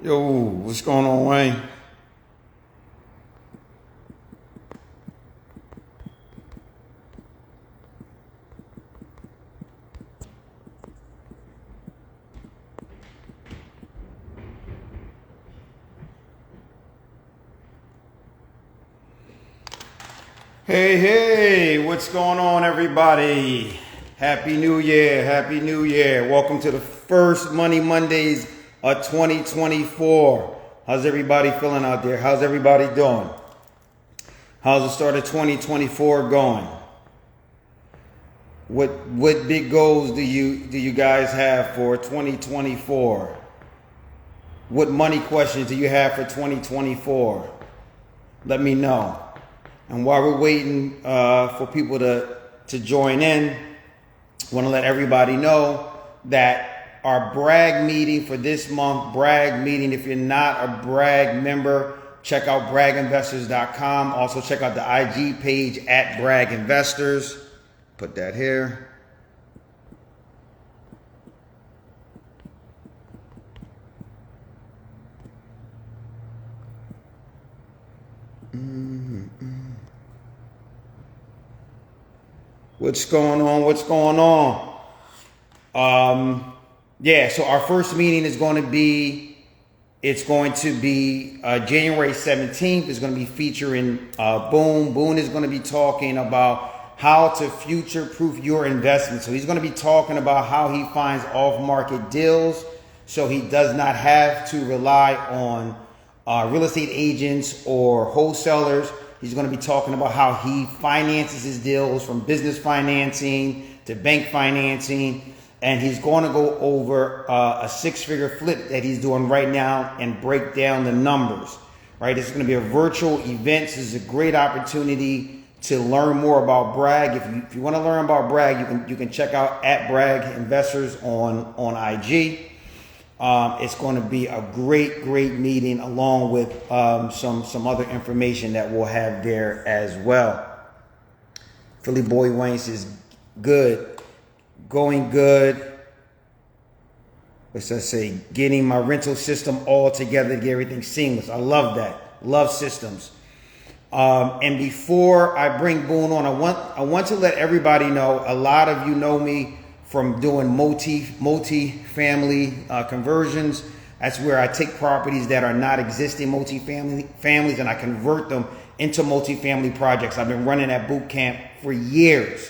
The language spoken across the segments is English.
Yo, what's going on, Wayne? Hey, what's going on, everybody? Happy New Year, Happy New Year. Welcome to the first Money Mondays of 2024. How's everybody feeling out there? How's everybody doing? How's the start of 2024 going? What big goals do you guys have for 2024? What money questions do you have for 2024? Let me know. And while we're waiting for people to join in, I want to let everybody know that our brag meeting for this month, brag meeting, if you're not a brag member, check out braginvestors.com. Also check out the IG page at Brag Investors. Put that here. What's going on? What's going on? Yeah, so our first meeting is going to be, January 17th. It's going to be featuring Boone. Boone is going to be talking about how to future-proof your investment. So he's going to be talking about how he finds off-market deals so he does not have to rely on real estate agents or wholesalers. He's going to be talking about how he finances his deals, from business financing to bank financing. And he's going to go over a six-figure flip that he's doing right now and break down the numbers. Right? This is going to be a virtual event. This is a great opportunity to learn more about Brag. If you want to learn about Brag, you can check out at Brag Investors on IG. It's going to be a great meeting, along with some other information that we'll have there as well. Philly Boy Wayne says, good, going good. Let's just say, getting my rental system all together to get everything seamless. I love that. Love systems. And before I bring Boone on, I want to let everybody know, a lot of you know me from doing multi-family conversions. That's where I take properties that are not existing families and I convert them into multifamily projects. I've been running that boot camp for years.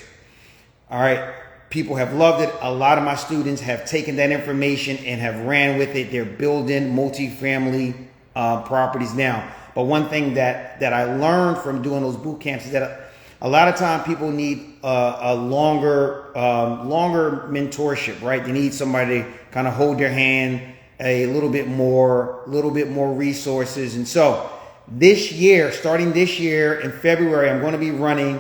All right. People have loved it. A lot of my students have taken that information and have ran with it. They're building multifamily properties now. But one thing that I learned from doing those boot camps is that a lot of time people need a longer mentorship, right? They need somebody to kind of hold their hand, a little bit more resources. And so starting this year in February, I'm going to be running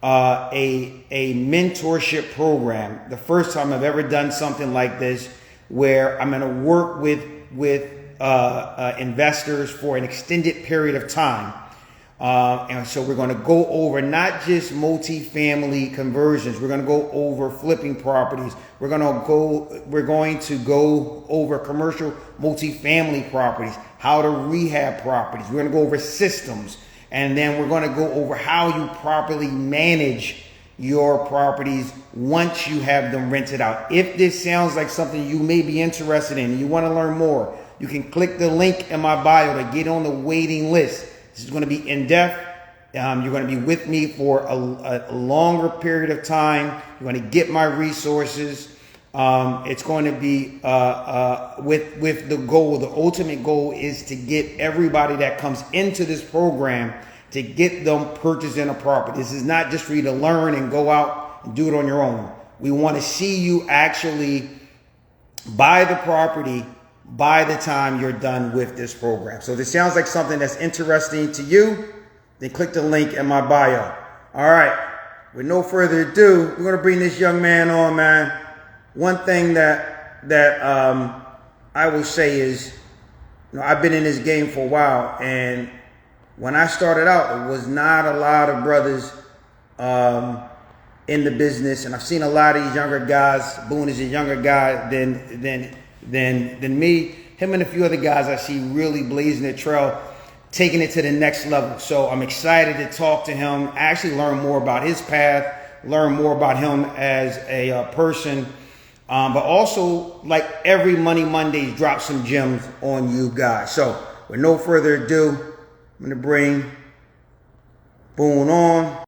a mentorship program. The first time I've ever done something like this, where I'm going to work with investors for an extended period of time. And so we're going to go over not just multifamily conversions. We're going to go over flipping properties. We're going to go over commercial multifamily properties, how to rehab properties. We're going to go over systems. And then we're going to go over how you properly manage your properties once you have them rented out. If this sounds like something you may be interested in and you want to learn more, you can click the link in my bio to get on the waiting list. This is going to be in depth. You're going to be with me for a longer period of time. You're going to get my resources. It's going to be with the goal. The ultimate goal is to get everybody that comes into this program, to get them purchasing a property. This is not just for you to learn and go out and do it on your own. We want to see you actually buy the property by the time you're done with this program. So if this sounds like something that's interesting to you, then click the link in my bio. All right. With no further ado, we're going to bring this young man on, man. One thing that I will say is, I've been in this game for a while, and when I started out, it was not a lot of brothers in the business, and I've seen a lot of these younger guys. Boone is a younger guy than me, him and a few other guys I see really blazing the trail, taking it to the next level. So I'm excited to talk to him, actually learn more about his path, learn more about him as a person, but also, like every Money Mondays, drop some gems on you guys. So with no further ado, I'm going to bring Boone on.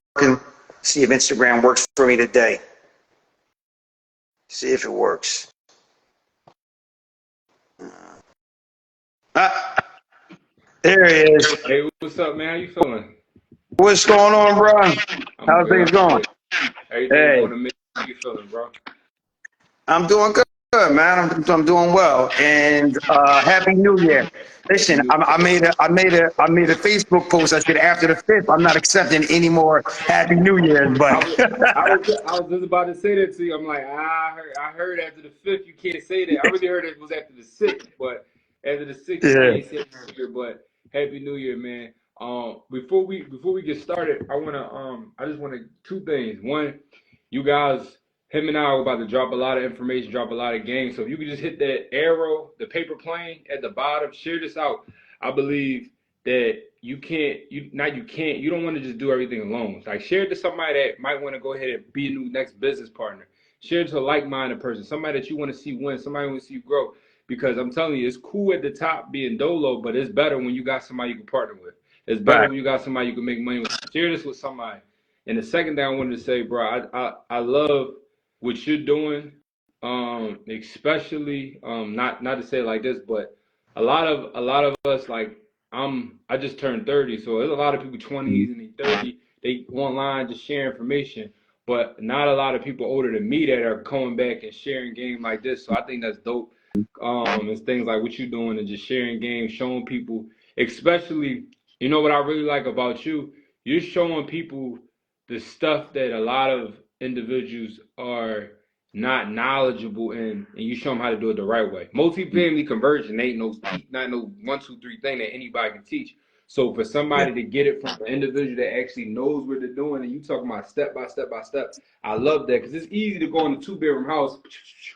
See if Instagram works for me today. See if it works. There he is. Hey, what's up, man? How you feeling? What's going on, bro? How's things going? Everything's Hey, going amazing. How you feeling, bro? I'm doing good, man. I'm doing well, and Happy New Year. Listen, I made a Facebook post. I said after the 5th, I'm not accepting any more Happy New Year's, I but was, I was just about to say that to you. I'm like, I heard after the 5th you can't say that. I really heard it was after the 6th, but after the 6th you yeah. can't say New Year. But Happy New Year, man. Before we get started, I just wanna two things. One, you guys, him and I are about to drop a lot of information, drop a lot of games. So if you could just hit that arrow, the paper plane at the bottom, share this out. I believe that you don't want to just do everything alone. Like, share it to somebody that might want to go ahead and be a new next business partner. Share it to a like-minded person, somebody that you want to see win, somebody who want to see you grow. Because I'm telling you, it's cool at the top being dolo, but it's better when you got somebody you can partner with. It's better Right. when you got somebody you can make money with. Share this with somebody. And the second thing I wanted to say, bro, I love what you're doing, especially not to say it like this, but a lot of us, like, I just turned 30, so there's a lot of people 20s and they 30, they online just share information, but not a lot of people older than me that are coming back and sharing game like this. So I think that's dope. It's things like what you're doing and just sharing games, showing people, especially, you know what I really like about you? You're showing people the stuff that a lot of individuals are not knowledgeable in, and you show them how to do it the right way. Multi-family conversion ain't not no 1, 2, 3 thing that anybody can teach. So for Yeah. somebody to get it from an individual that actually knows what they're doing, and you talking about step by step by step, I love that, because it's easy to go in a 2-bedroom house,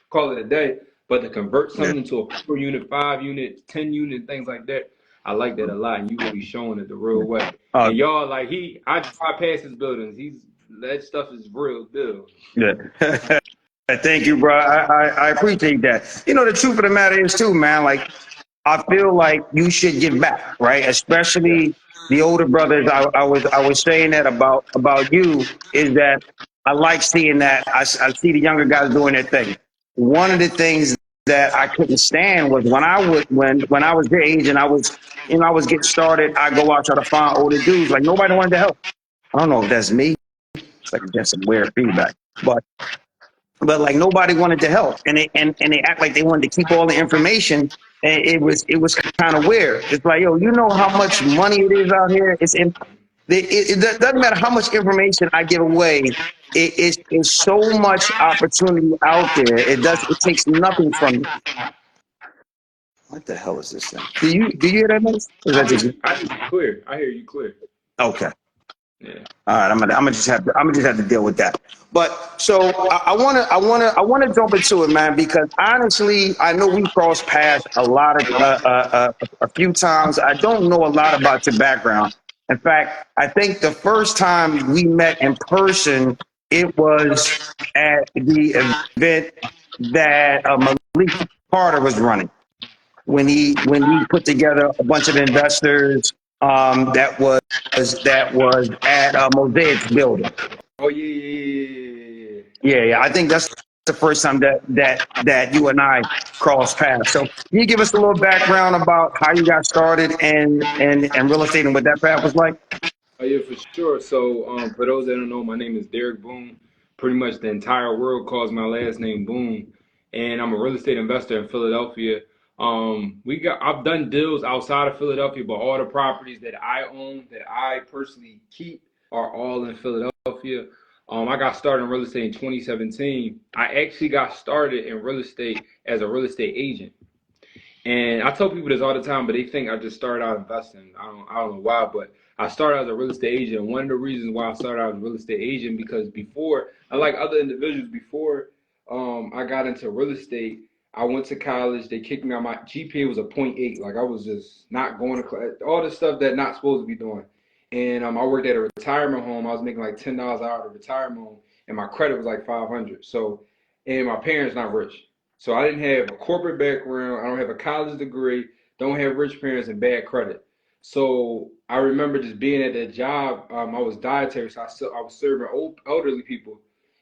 call it a day, but to convert Yeah. something into a 4 unit, 5 unit, 10 unit, things like that, I like that a lot, and you really showing it the real way. Uh, And y'all, like, I drive past his buildings. That stuff is real deal. yeah. Thank you, bro. I appreciate that. You know, the truth of the matter is too, man. Like, I feel like you should give back, right? Yeah. Especially the older brothers. I was saying that about you is that I like seeing that. I see the younger guys doing their thing. One of the things that I couldn't stand was when I was their age and I was getting started. I go out try to find older dudes. Like, nobody wanted to help. I don't know if that's me. It's like just some weird feedback, but like nobody wanted to help, and they act like they wanted to keep all the information. And it was kind of weird. It's like, yo, you know how much money it is out here. It doesn't matter how much information I give away. It's so much opportunity out there. It takes nothing from you. What the hell is this thing? Do you hear that noise? Or is that just I hear you clear. I hear you clear. okay? Yeah. All right, I'm gonna just have to deal with that. But so I wanna jump into it, man, because honestly, I know we crossed paths a few times. I don't know a lot about your background. In fact, I think the first time we met in person, it was at the event that Malik Carter was running when he put together a bunch of investors that was at Mosaic's building. Oh yeah, yeah. Yeah, I think that's the first time that you and I crossed paths. So can you give us a little background about how you got started and real estate and what that path was like? Oh yeah, for sure. So for those that don't know, my name is Derek Boone. Pretty much the entire world calls my last name Boone, and I'm a real estate investor in Philadelphia. I've done deals outside of Philadelphia, but all the properties that I own, that I personally keep, are all in Philadelphia. I got started in real estate in 2017. I actually got started in real estate as a real estate agent. And I tell people this all the time, but they think I just started out investing. I don't know why, but I started as a real estate agent. And one of the reasons why I started out as a real estate agent, because before, unlike other individuals, before I got into real estate, I went to college. They kicked me out. My GPA was a .8. Like I was just not going to class. All the stuff that not supposed to be doing. And I worked at a retirement home. I was making like $10 an hour at a retirement home, and my credit was like 500. So, and my parents not rich. So I didn't have a corporate background. I don't have a college degree. Don't have rich parents and bad credit. So I remember just being at that job. I was dietary, so I was serving elderly people,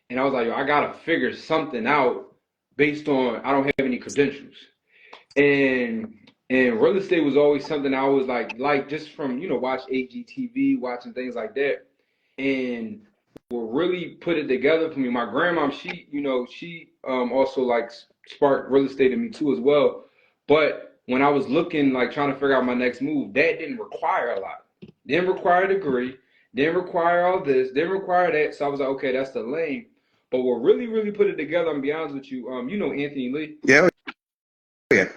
and I was like, yo, I gotta figure something out based on I don't have any credentials. And real estate was always something I was like just from, watch AGTV, watching things like that. And what really put it together for me, my grandma, she also like sparked real estate in me too as well. But when I was looking, like trying to figure out my next move, that didn't require a lot. Didn't require a degree, didn't require all this, didn't require that. So I was like, okay, that's the lane. But what really, really put it together, I'm gonna be honest with you, you know Anthony Lee? Yeah. Yeah.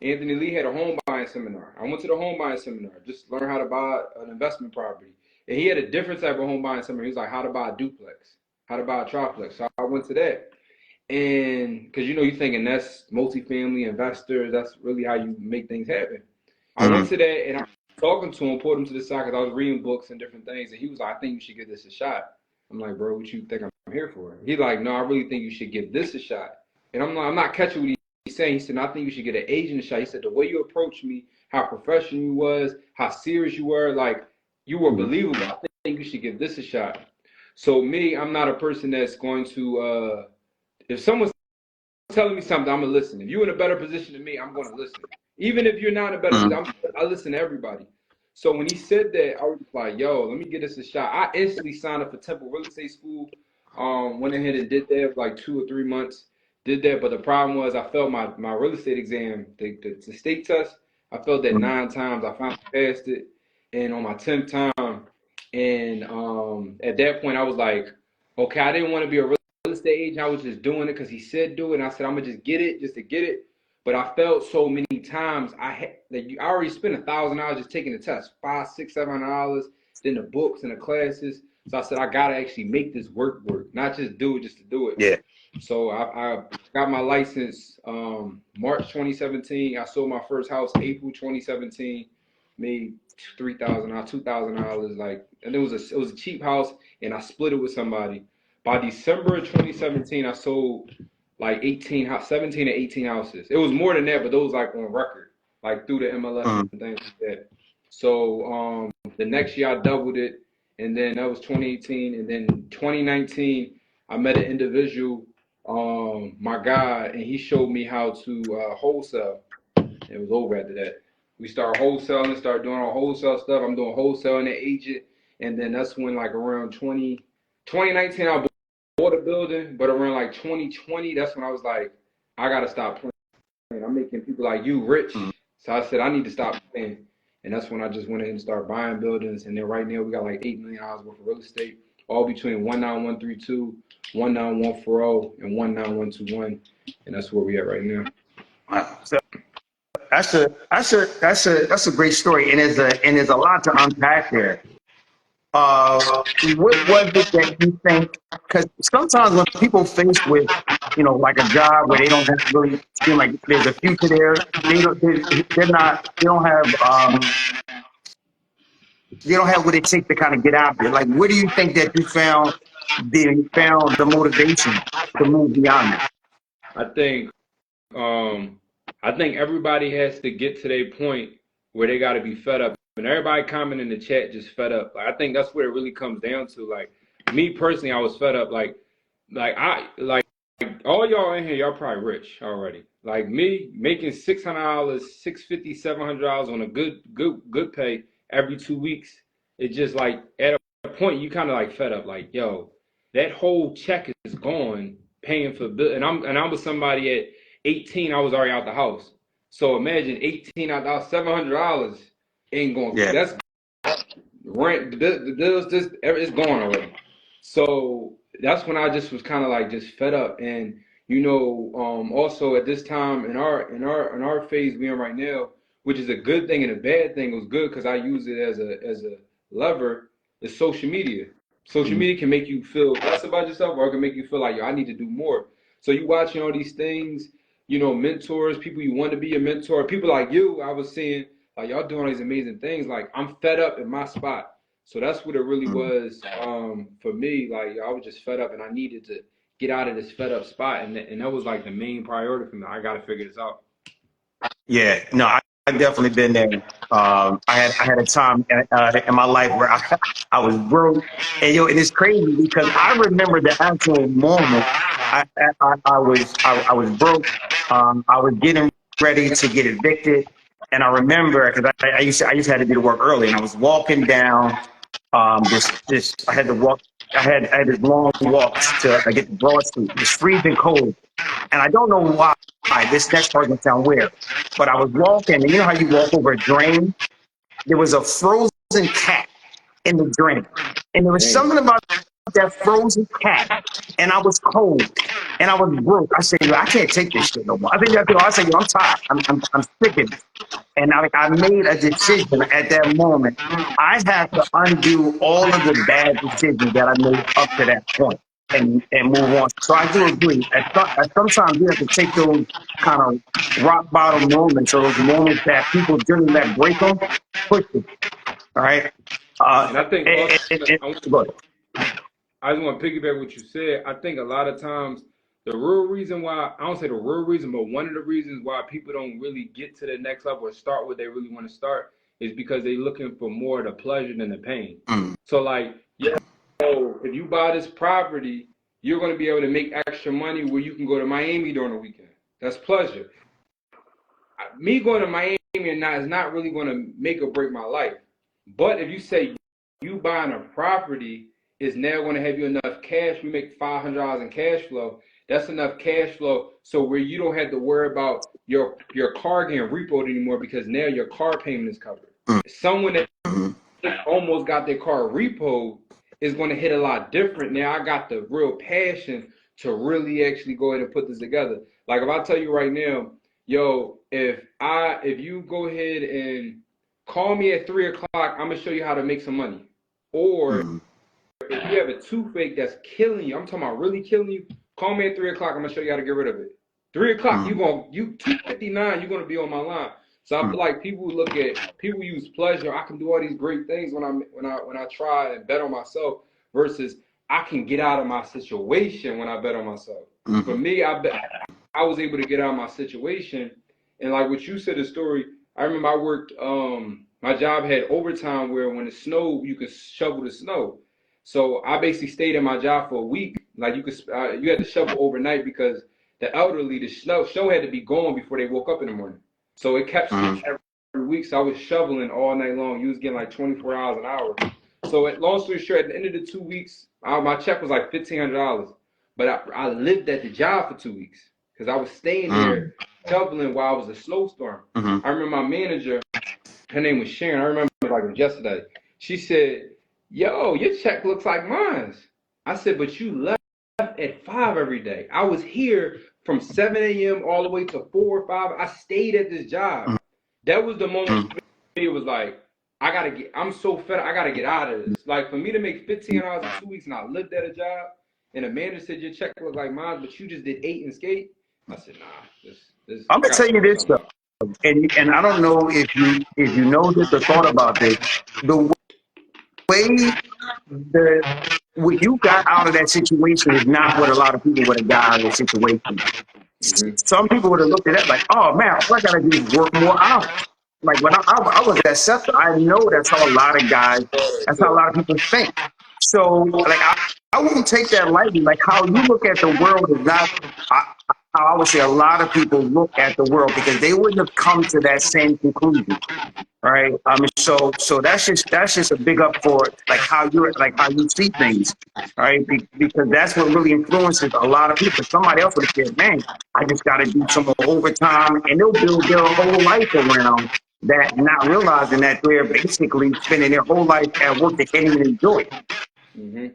Anthony Lee had a home buying seminar. I went to the home buying seminar, just learn how to buy an investment property. And he had a different type of home buying seminar. He was like, how to buy a duplex, how to buy a triplex. So I went to that. And because, you're thinking that's multifamily investors, that's really how you make things happen. I went to that and I was talking to him, pulled him to the side because I was reading books and different things. And he was like, I think you should give this a shot. I'm like, bro, what you think I'm here for? He's like, no, I really think you should give this a shot. And I'm like, I'm not catching what he's saying. He said, I think you should get an agent a shot. He said, the way you approached me, how professional you was, how serious you were, like you were believable. I think you should give this a shot. So me, I'm not a person that's going to, if someone's telling me something, I'm going to listen. If you're in a better position than me, I'm going to listen. Even if you're not in a better position, I listen to everybody. So when he said that, I was like, yo, let me get this a shot. I instantly signed up for Temple Real Estate School. Went ahead and did that for like 2 or 3 months. Did that, but the problem was I failed my real estate exam, the state test. I failed that 9 times. I finally passed it, and on my 10th time, and at that point I was like, okay, I didn't want to be a real estate agent. I was just doing it because he said do it, and I said I'm gonna just get it, just to get it. But I failed so many times. I already spent $1,000 just taking the test, $500, $600, $700, then the books and the classes. So I said I gotta actually make this work, not just do it just to do it. Yeah. So I got my license March 2017. I sold my first house April 2017. Made $3,000, $2,000. Like, and it was a cheap house, and I split it with somebody. By December of 2017, I sold like 17 to 18 houses. It was more than that, but those like on record, like through the MLS and things like that. So the next year I doubled it, and then that was 2018, and then 2019 I met an individual, my guy, and he showed me how to wholesale. It was over after that. We started wholesaling, started doing our wholesale stuff. I'm doing wholesale and an agent, and then that's when like around 2019 I bought a building, but around like 2020, that's when I was like, I gotta stop playing. I'm making people like you rich. So I said I need to stop playing. And that's when I just went ahead and started buying buildings. And then right now we got like $8 million worth of real estate, all between 19132, 19140, and 19121. And that's where we at right now. Wow. So that's a great story, and there's a lot to unpack there. What was it that you think? Because sometimes when people faced with, like a job where they don't really seem like there's a future there, they don't have what it takes to kind of get out there. Like, where do you think that you found the motivation to move beyond that? I think everybody has to get to their point where they got to be fed up. And everybody comment in the chat just fed up. Like, I think that's what it really comes down to. Like, me personally, I was fed up. Like all y'all in here, y'all probably rich already. Like me making $600, $650, $700 on a good pay every 2 weeks. It's just like at a point you kind of like fed up. Like, yo, that whole check is gone paying for bill. And I was somebody at 18. I was already out the house. So imagine 18 out $700 ain't going. Yeah. That's rent. The bills just it's gone already. So that's when I just was kind of like just fed up. And also at this time in our phase we're in right now, which is a good thing and a bad thing. It was good because I use it as a lever. Is social media. Social media can make you feel less about yourself, or it can make you feel like, yo, I need to do more. So you watching all these things. mentors, people you want to be a mentor, people like you. I was seeing like y'all doing all these amazing things. Like I'm fed up in my spot. So that's what it really was for me. Like I was just fed up and I needed to get out of this fed up spot. And that was like the main priority for me. I got to figure this out. Yeah, no, I definitely been there. I had a time in my life where I was broke, and it's crazy because I remember the actual moment. I was broke. I was getting ready to get evicted, and I remember because I used to have to be to work early, and I was walking down this I had to walk. I had this long walk to get to Broad Street. It was freezing cold, and I don't know why. This next part can sound weird, but I was walking, and you know how you walk over a drain? There was a frozen cat in the drain, and there was Dang. something about that frozen cat, and I was cold, and I was broke. I said, "Yo, I can't take this shit no more." I said, "Yo, I'm tired. I'm sick of it." And I made a decision at that moment. I had to undo all of the bad decisions that I made up to that point and move on. So I do agree. At sometimes you have to take those kind of rock bottom moments or those moments that people generally let break them, push it. All right. And I think also, Go ahead. I just want to piggyback what you said. I think a lot of times the real reason why, I don't say the real reason, but one of the reasons why people don't really get to the next level or start what they really want to start is because they're looking for more of the pleasure than the pain. So like, if you buy this property, you're going to be able to make extra money where you can go to Miami during the weekend. That's pleasure. Me going to Miami is not really going to make or break my life. But if you say you buying a property is now going to have you enough cash, we make $500 in cash flow. That's enough cash flow so where you don't have to worry about your car getting repoed anymore because now your car payment is covered. Someone that almost got their car repoed is going to hit a lot different. Now I got the real passion to really actually go ahead and put this together. Like if I tell you right now, yo, if you go ahead and call me at 3 o'clock, I'm gonna show you how to make some money. Or if you have a toothache that's killing you, I'm talking about really killing you, call me at 3 o'clock, I'm gonna show you how to get rid of it. 3 o'clock, you 2:59, you're gonna be on my line. So I feel like people use pleasure. I can do all these great things when I try and bet on myself versus I can get out of my situation when I bet on myself. For me, I was able to get out of my situation, and like what you said, the story. I remember I worked. My job had overtime where when it snowed, you could shovel the snow. So I basically stayed in my job for a week. Like you had to shovel overnight because the elderly, the snow had to be gone before they woke up in the morning. So it kept switching every week. So I was shoveling all night long. You was getting like 24 hours an hour. So long story short, at the end of the 2 weeks, my check was like $1,500. But I lived at the job for 2 weeks because I was staying there shoveling while it was a snowstorm. I remember my manager, her name was Sharon. I remember like it was yesterday. She said, "Yo, your check looks like mine." I said, "But you left at 5 every day. I was here from 7 a.m. all the way to 4 or 5. I stayed at this job." That was the moment for me. It was like, I'm so fed up. I got to get out of this. Like for me to make $1,500 in 2 weeks and I lived at a job and a manager said, "Your check looked like mine, but you just did 8 and skate." I said, "Nah, I'm I gonna got to tell you figure this something though, out." and I don't know if you know this or thought about this. The way what you got out of that situation is not what a lot of people would have got out of the situation. Some people would have looked at that like, "Oh man, all I gotta do is work more hours." Like when I was at SEPTA, I know that's how a lot of guys, that's how a lot of people think. So like I won't take that lightly. Like how you look at the world is not how I would say a lot of people look at the world because they wouldn't have come to that same conclusion. Right. So that's just a big up for how you see things. Right. Because that's what really influences a lot of people. Somebody else would have said, "Man, I just got to do some more overtime," and they'll build their whole life around that, not realizing that they're basically spending their whole life at work they can't even enjoy. Mm-hmm.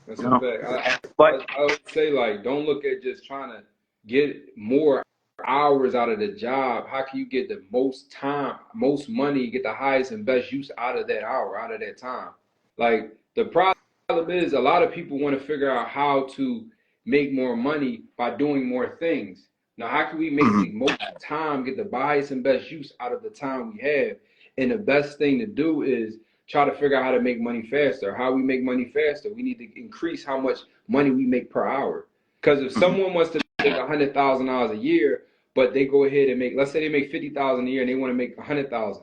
That's You a know. fact. But I would say like don't look at just trying to get more hours out of the job. How can you get the most time, most money, get the highest and best use out of that hour, out of that time? Like the problem is a lot of people want to figure out how to make more money by doing more things. Now, how can we make the most time, get the highest and best use out of the time we have? And the best thing to do is try to figure out how to make money faster. How we make money faster? We need to increase how much money we make per hour. Because if someone wants to make $100,000 a year, but they go ahead and make, let's say they make $50,000 a year and they want to make $100,000.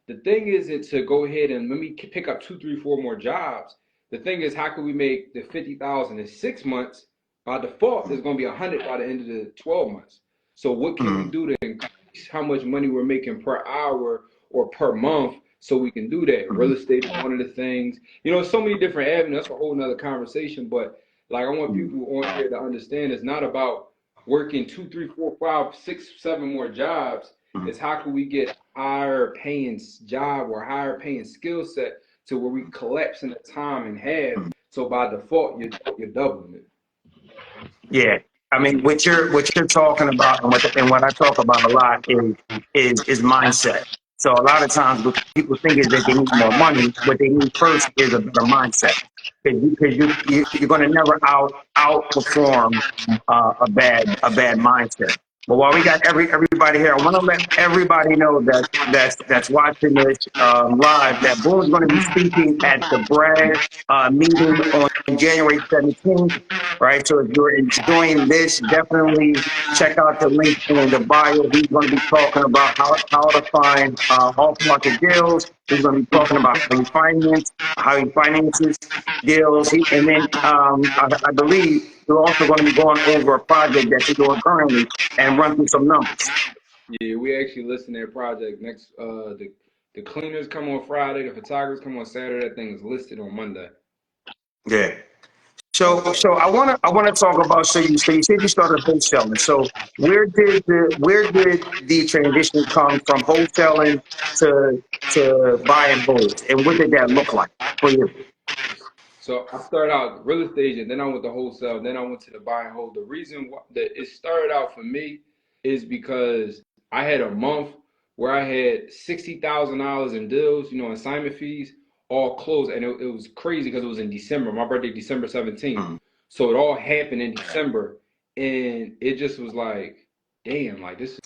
The thing isn't to go ahead and let me pick up 2, 3, 4 more jobs. The thing is, how can we make the $50,000 in 6 months? By default, it's going to be 100 by the end of the 12 months. So what can we do to increase how much money we're making per hour or per month so we can do that? Real estate is one of the things. You know, so many different avenues. That's a whole nother conversation. But like, I want people on here to understand it's not about working 2, 3, 4, 5, 6, 7 more jobs. It's how can we get higher paying job or higher paying skill set to where we collapse in the time in half. So by default, you're doubling it. Yeah. I mean, what you're talking about, and what I talk about a lot is mindset. So a lot of times, what people think is that they need more money. What they need first is a better mindset, because you're going to never outperform a bad mindset. But while we got everybody here, I want to let everybody know that's watching this live that Boone's going to be speaking at the Brad meeting on January 17th. Right. So if you're enjoying this, definitely check out the link in the bio. He's going to be talking about how to find off-market deals. He's going to be talking about how he finances deals. And then I believe we're also going to be going over a project that he's doing currently and run through some numbers. Yeah, we actually listen to that project next. The cleaners come on Friday. The photographers come on Saturday. That thing is listed on Monday. Yeah. So I wanna talk about, so you said you started wholesaling. So where did the transition come from wholesaling to buy and hold, and what did that look like for you? So I started out real estate agent, then I went to wholesale, then I went to the buy and hold. The reason that it started out for me is because I had a month where I had $60,000 in deals, assignment fees, all closed, and it was crazy because it was in December. My birthday, December 17th. So it all happened in December, and it just was like, damn, like this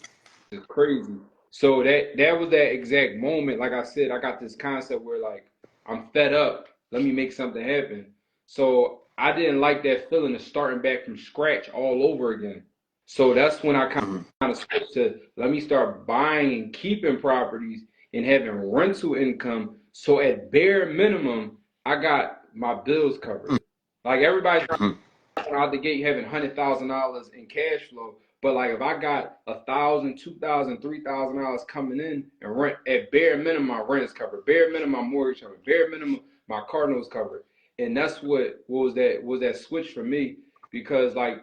is crazy. So that was that exact moment. Like I said, I got this concept where like I'm fed up. Let me make something happen. So I didn't like that feeling of starting back from scratch all over again. So that's when I kind of switched to let me start buying and keeping properties and having rental income. So at bare minimum, I got my bills covered. Like everybody's out the gate having $100,000 in cash flow. But like if I got $1,000, $2,000, $3,000 coming in and rent, at bare minimum my rent is covered, bare minimum my mortgage covered, bare minimum my car note is covered. And that's what was that switch for me, because like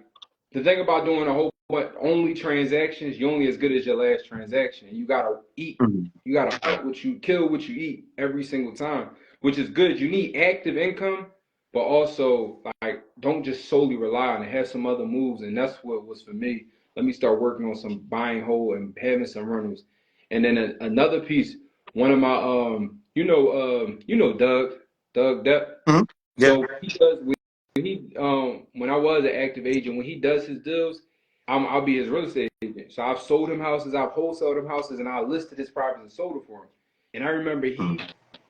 the thing about doing a whole but only transactions, you're only as good as your last transaction. You gotta eat, you gotta kill what you eat every single time, which is good. You need active income, but also like don't just solely rely on it. Have some other moves, and that's what was for me. Let me start working on some buying whole and having some rentals. And then another piece, one of my Doug Depp. Yeah. So when I was an active agent, when he does his deals, I'll be his real estate agent. So I've sold him houses, I've wholesaled him houses, and I listed his properties and sold it for him. And I remember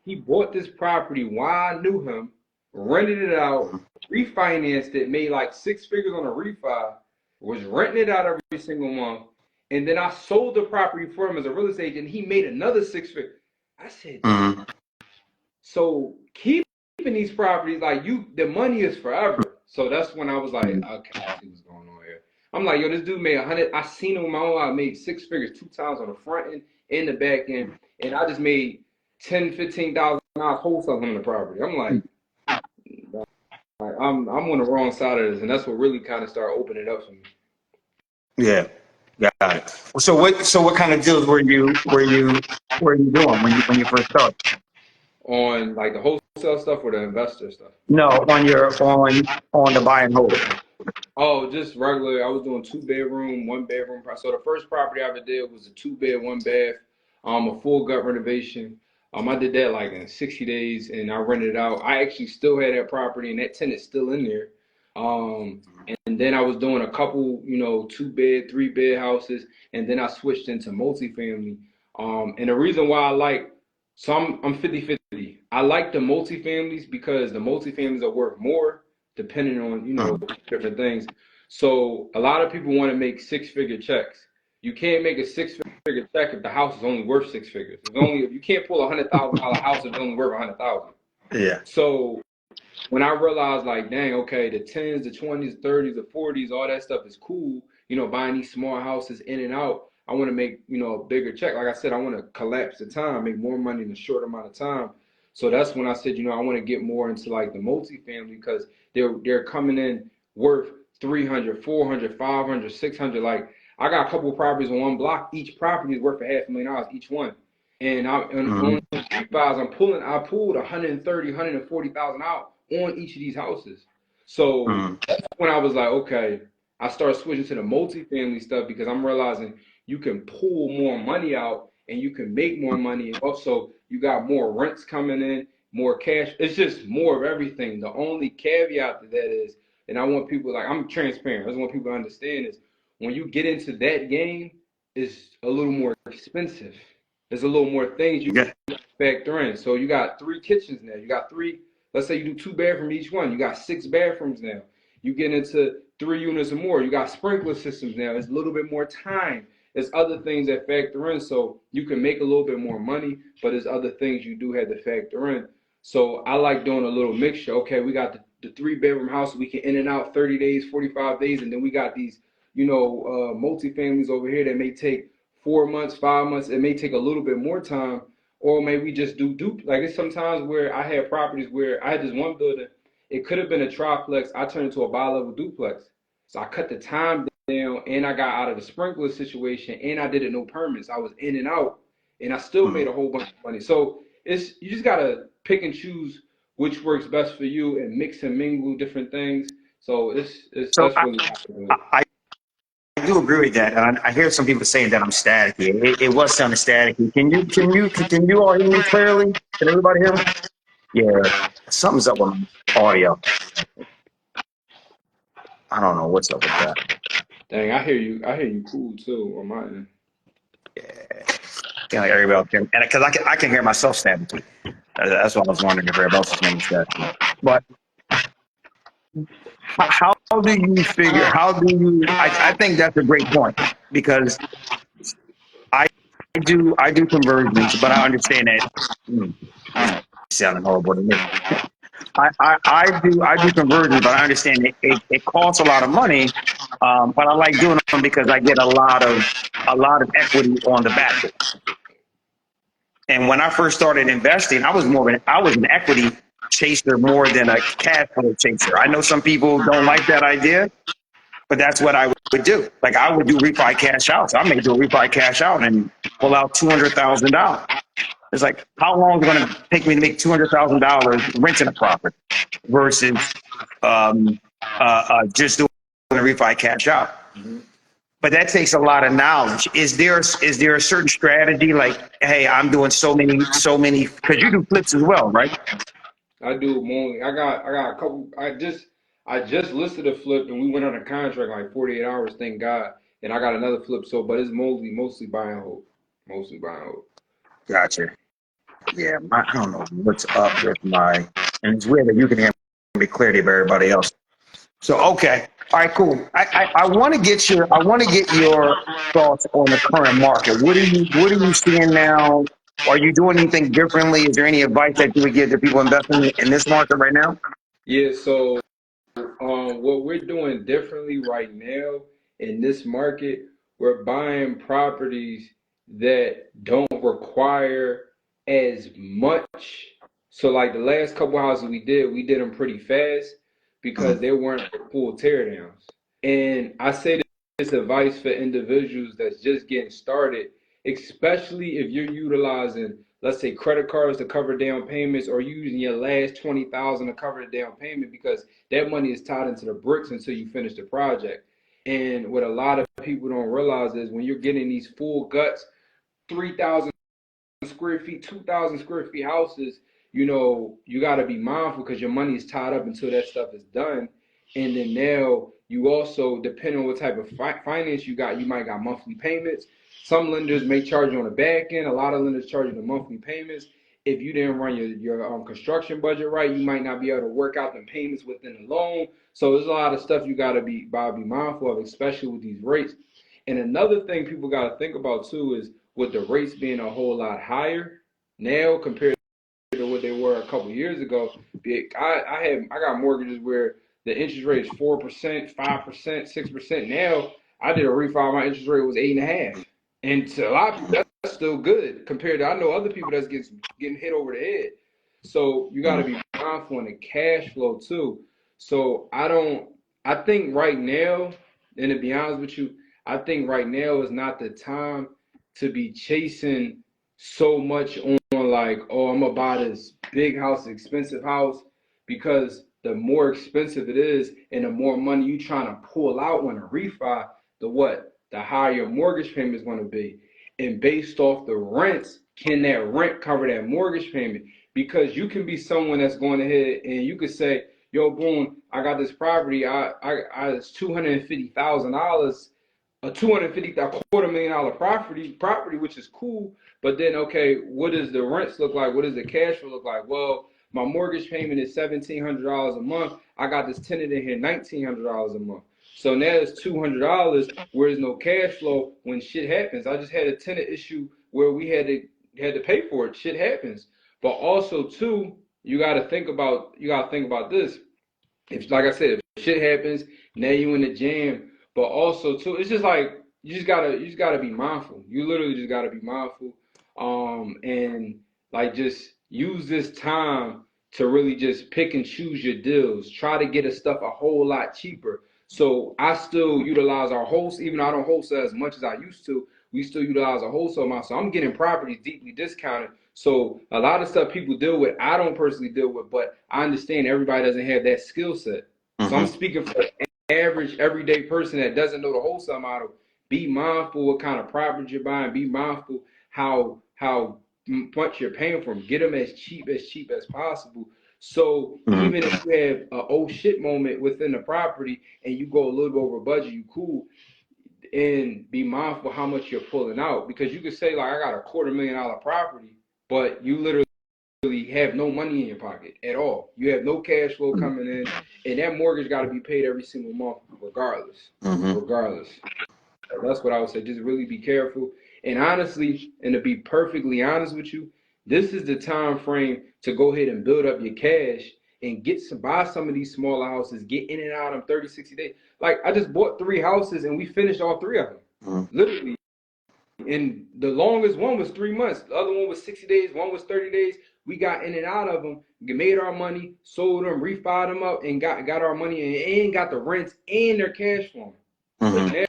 he bought this property while I knew him, rented it out, refinanced it, made like 6 figures on a refi, was renting it out every single month, and then I sold the property for him as a real estate agent. He made another 6 figures. I said, so keeping these properties, like the money is forever. So that's when I was like, okay, I see what's going on here. I'm like, yo, this dude made 100. I seen him with my own eye. I made 6 figures 2 times on the front end and the back end, and I just made $10,000-$15,000 wholesaling on the property. I'm like, I'm on the wrong side of this, and that's what really kind of started opening it up for me. Yeah, got it. So what kind of deals were you doing when you first started? On like the wholesale stuff or the investor stuff? No, on the buy and hold. Oh, just regular. I was doing 2-bedroom, 1-bedroom. So the first property I ever did was a 2-bed, 1-bath, a full gut renovation. I did that like in 60 days, and I rented it out. I actually still had that property, and that tenant's still in there. And then I was doing a couple, 2-bed, 3-bed houses, and then I switched into multifamily. And the reason why so I'm 50-50. I like the multifamilies because the multifamilies are worth more depending on, different things. So a lot of people want to make 6-figure checks. You can't make a 6-figure check if the house is only worth 6 figures. If you can't pull $100,000 house if it's only worth 100,000. Yeah. So when I realized, like, dang, okay, the 10s, the 20s, the 30s, the 40s, all that stuff is cool, buying these small houses in and out. I want to make, a bigger check. Like I said, I want to collapse the time, make more money in a short amount of time. So that's when I said, I want to get more into like the multifamily because they're coming in worth 300, 400, 500, 600. Like I got a couple of properties on one block. Each property is worth $500,000 each one. And on files, I pulled 130, 140,000 out on each of these houses. So that's when I was like, okay, I started switching to the multifamily stuff because I'm realizing you can pull more money out and you can make more money. And also you got more rents coming in, more cash. It's just more of everything. The only caveat to that is, and I want people, like, I'm transparent. I just want people to understand is when you get into that game, it's a little more expensive. There's a little more things you can factor in. So you got 3 kitchens now. You got 3. Let's say you do 2 bathrooms each one. You got 6 bathrooms now. You get into 3 units or more. You got sprinkler systems now. It's a little bit more time. There's other things that factor in. So you can make a little bit more money, but there's other things you do have to factor in. So I like doing a little mixture. Okay, we got the 3-bedroom house. We can in and out 30 days, 45 days. And then we got these, multifamilies over here that may take 4 months, 5 months. It may take a little bit more time. Or maybe we just do like it's sometimes where I had properties where I had this one building, it could have been a triplex. I turned it into a bi-level duplex. So I cut the time down and I got out of the sprinkler situation and I did it no permits. I was in and out and I still made a whole bunch of money. So you just gotta pick and choose which works best for you and mix and mingle different things. So that's really I do agree with that. I hear some people saying that I'm staticky. It was sounding staticky. Can you all hear me clearly? Can everybody hear me? Yeah, something's up with my audio. I don't know what's up with that. dang, I hear you cool too on my end. Like everybody else, and because I can hear myself statically. That's what I was wondering if everybody else is hearing statically. But how do you figure? I think that's a great point because I do conversions, but I understand that. Sounding horrible to me. I do conversions, but I understand it costs a lot of money. But I like doing them because I get a lot of equity on the back end. And when I first started investing, I was an equity chaser more than a cash flow chaser. I know some people don't like that idea, but that's what I would do. Like I would do refi cash outs. I may do a refi cash out and pull out $200,000. It's like, how long is it going to take me to make $200,000 renting a property versus just doing a refi cash out? But that takes a lot of knowledge. Is there a certain strategy? Like, hey, I'm doing so many, because you do flips as well, right? I do more. I got a couple. I just listed a flip and we went on a contract like 48 hours. Thank God. And I got another flip. So, but it's mostly buy and hold. Mostly buy and hold. Gotcha. Yeah, I don't know what's up with and it's weird that you can hear me clearly of everybody else. So okay, all right, cool. I want to get your thoughts on the current market. What are you seeing now? Are you doing anything differently? Is there any advice that you would give to people investing in this market right now? Yeah. So, what we're doing differently right now in this market, we're buying properties that don't require as much. So, like the last couple houses we did them pretty fast because they weren't full teardowns. And I say this advice for individuals that's just getting started, especially if you're utilizing, let's say, credit cards to cover down payments, or using your last 20,000 to cover the down payment because that money is tied into the bricks until you finish the project. And what a lot of people don't realize is when you're getting these full guts, 3,000 square feet, 2,000 square feet houses, you got to be mindful because your money is tied up until that stuff is done. And then now you also, depending on what type of finance you got, you might got monthly payments. Some lenders may charge you on the back end. A lot of lenders charge you the monthly payments. If you didn't run your construction budget right, you might not be able to work out the payments within the loan. So there's a lot of stuff you gotta be mindful of, especially with these rates. And another thing people gotta think about too is with the rates being a whole lot higher now compared to what they were a couple years ago. I got mortgages where the interest rate is 4%, 5%, 6%. Now I did a refi, my interest rate was 8.5%. And to a lot of people, that's still good compared to, I know other people that's getting hit over the head. So you got to be mindful in the cash flow too. So I think right now, and to be honest with you, I think right now is not the time to be chasing so much on like, oh, I'm gonna buy this big house, expensive house, because the more expensive it is and the more money you trying to pull out on a refi, the higher your mortgage payment is going to be. And based off the rents, can that rent cover that mortgage payment? Because you can be someone that's going ahead and you could say, yo, Boone, I got this property, it's $250,000, a $250,000 property, which is cool. But then, okay, what does the rents look like? What does the cash flow look like? Well, my mortgage payment is $1,700 a month. I got this tenant in here, $1,900 a month. So now it's $200 where there's no cash flow when shit happens. I just had a tenant issue where we had to pay for it. Shit happens. But also too, you gotta think about this. If, like I said, if shit happens, now you in the jam. But also too, it's just like you just gotta be mindful. You literally just gotta be mindful. And like just use this time to really just pick and choose your deals. Try to get stuff a whole lot cheaper. So I still utilize our wholesale, even though I don't wholesale as much as I used to. We still utilize a wholesale amount. So I'm getting properties deeply discounted. So a lot of stuff people deal with, I don't personally deal with, but I understand everybody doesn't have that skill set. So I'm speaking for the average, everyday person that doesn't know the wholesale model. Be mindful what kind of properties you're buying. Be mindful how much you're paying for them. Get them as cheap as possible. So even if you have a oh shit moment within the property and you go a little bit over budget, you cool. And be mindful how much you're pulling out, because you could say like, I got a $250,000 property, but you literally have no money in your pocket at all. You have no cash flow coming in, and that mortgage got to be paid every single month, regardless. Regardless. That's what I would say. Just really be careful. And honestly, and to be perfectly honest with you, this is the time frame to go ahead and build up your cash and buy some of these smaller houses, get in and out in 30, 60 days. Like I just bought 3 houses and we finished all 3 of them, literally. And the longest one was 3 months. The other one was 60 days. One was 30 days. We got in and out of them, made our money, sold them, refied them up, and got our money and got the rents and their cash flow. But now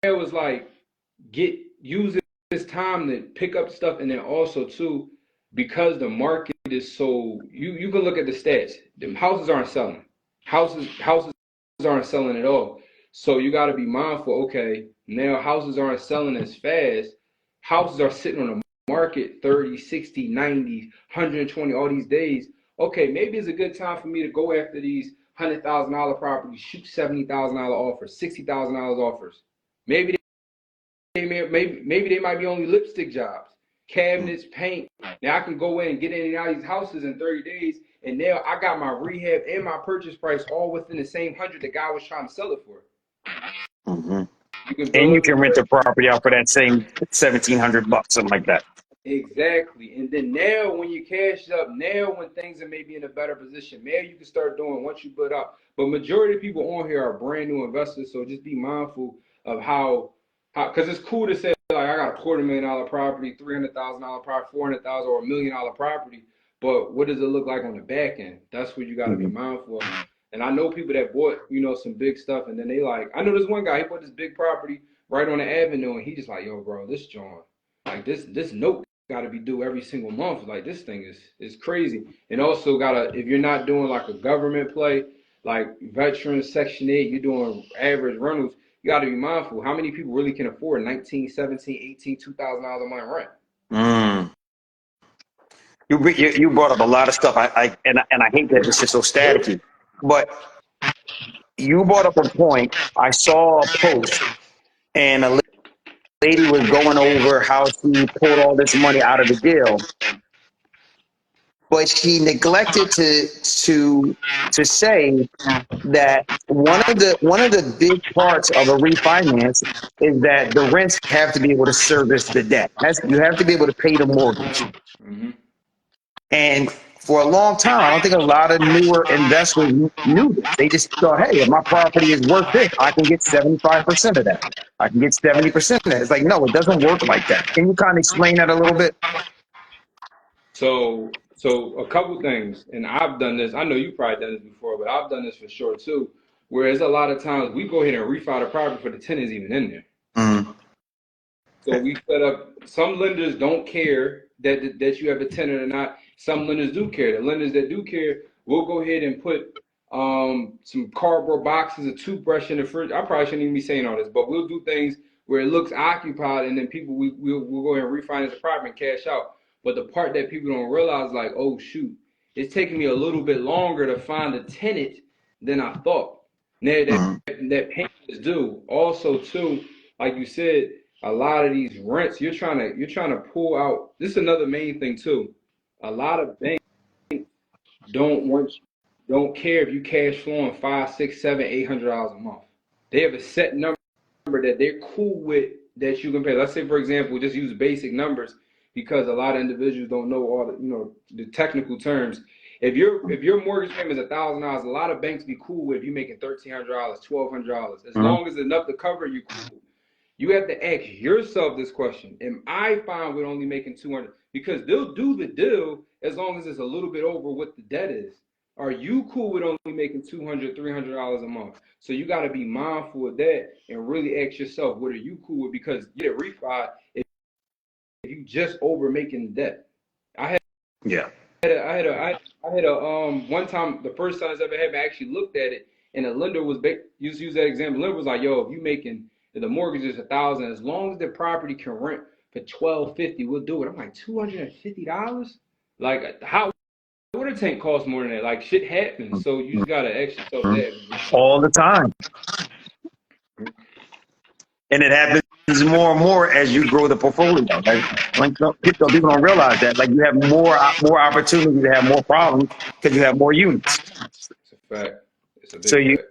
it was like use this time to pick up stuff, and then also too, because the market is so, you can look at the stats. The houses aren't selling. Houses aren't selling at all. So you got to be mindful. Okay, now houses aren't selling as fast. Houses are sitting on the market 30, 60, 90, 120, all these days. Okay, maybe it's a good time for me to go after these $100,000 properties, shoot $70,000 offers, $60,000 offers. Maybe they might be only lipstick jobs, cabinets, paint. Now I can go in and get in and out of these houses in 30 days, and now I got my rehab and my purchase price all within the same 100 the guy was trying to sell it for. You can rent the property out for that same $1,700, something like that. Exactly. And then now when you cash up, now when things are maybe in a better position, now you can start doing once you put up. But majority of people on here are brand new investors, so just be mindful of how because it's cool to say like I got a $250,000 property, $300,000 property, $400,000 or $1 million property, but what does it look like on the back end? That's what you got to be mindful of. And I know people that bought, some big stuff, and then they like, I know this one guy, he bought this big property right on the avenue, and he just like, yo, bro, this joint, like this note got to be due every single month. Like this thing is crazy. And also if you're not doing like a government play, like veterans, Section 8, you're doing average rentals, you got to be mindful. How many people really can afford $19, $17, $18, $2,000 a month rent? You brought up a lot of stuff. I hate that it's just so staticky. But you brought up a point. I saw a post, and a lady was going over how she pulled all this money out of the deal, but she neglected to say that one of the big parts of a refinance is that the rents have to be able to service the debt. You have to be able to pay the mortgage. Mm-hmm. And for a long time, I don't think a lot of newer investors knew this. They just thought, hey, if my property is worth this, I can get 75% of that. I can get 70% of that. It's like, no, it doesn't work like that. Can you kind of explain that a little bit? So a couple things, and I've done this. I know you probably done this before, but I've done this for sure too. Whereas a lot of times we go ahead and refi the property for the tenants even in there. Mm. So we set up. Some lenders don't care that you have a tenant or not. Some lenders do care. The lenders that do care, we'll go ahead and put some cardboard boxes, a toothbrush in the fridge. I probably shouldn't even be saying all this, but we'll do things where it looks occupied, and then people we'll go ahead and refinance the property and cash out. But the part that people don't realize, like, oh shoot, it's taking me a little bit longer to find a tenant than I thought. Now that payment is due. Also, too, like you said, a lot of these rents, you're trying to pull out. This is another main thing too. A lot of banks don't care if you cash flowing $500, $600, $700, $800 a month. They have a set number that they're cool with that you can pay. Let's say, for example, just use basic numbers because a lot of individuals don't know all the technical terms. If your mortgage payment is $1,000, a lot of banks be cool with if you're making $1,300, $1,200. As long as it's enough to cover you, cool. You have to ask yourself this question: am I fine with only making $200? Because they'll do the deal as long as it's a little bit over what the debt is. Are you cool with only making $200, $300 a month? So you got to be mindful of that and really ask yourself, what are you cool with? Because you get a refi if you just over making debt. I had a one time, the first time it's ever happened, I actually looked at it, and the lender was use that example. The lender was like, yo, if you making the mortgage is $1,000, as long as the property can rent for $1,250, we'll do it. I'm like, $250? Like, how water tank costs more than that? Like, shit happens. So you just gotta ask yourself that all the time. And it happens more and more as you grow the portfolio. Like people don't realize that. Like, you have more opportunity to have more problems because you have more units. It's a fact. It's a big fact.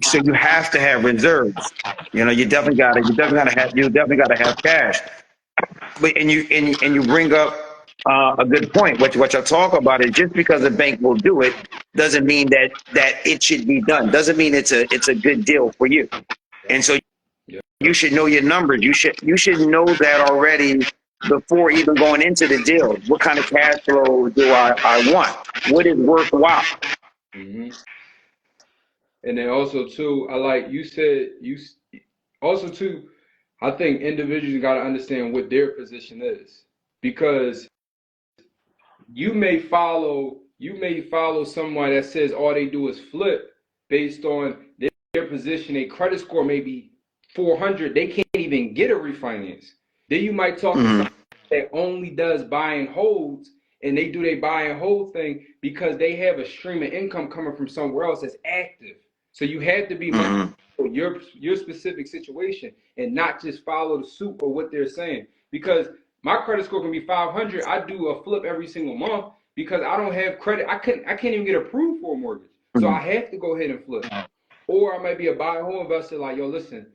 So you have to have reserves. You definitely gotta have cash. But and you bring up a good point. What you'll talk about is just because a bank will do it doesn't mean that it should be done. Doesn't mean it's a good deal for you. And so you should know your numbers. You should know that already before even going into the deal. What kind of cash flow do I want? What is worthwhile? Mm-hmm. And then also too, I think individuals got to understand what their position is, because you may follow someone that says all they do is flip based on their position. A credit score may be 400. They can't even get a refinance. Then you might talk to someone that only does buy and holds, and they do their buy and hold thing because they have a stream of income coming from somewhere else that's active. So you have to be mindful of your specific situation and not just follow the suit or what they're saying. Because my credit score can be 500. I do a flip every single month because I don't have credit. I can't even get approved for a mortgage. So I have to go ahead and flip. Or I might be a buy and hold investor like, yo, listen,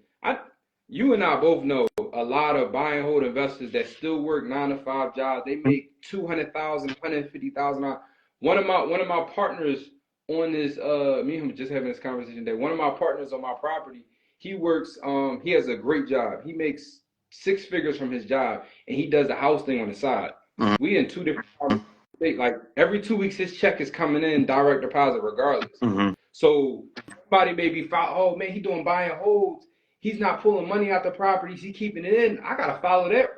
you and I both know a lot of buy and hold investors that still work 9-to-5 jobs. They make $200,000, $150,000. One of my partners on this, me and him just having this conversation today. One of my partners on my property, he works, he has a great job. He makes 6 figures from his job, and he does the house thing on the side. We in 2 different properties. Like every 2 weeks, his check is coming in direct deposit regardless. So somebody may be, oh man, he doing buy and holds. He's not pulling money out the properties. He's keeping it in. I got to follow that.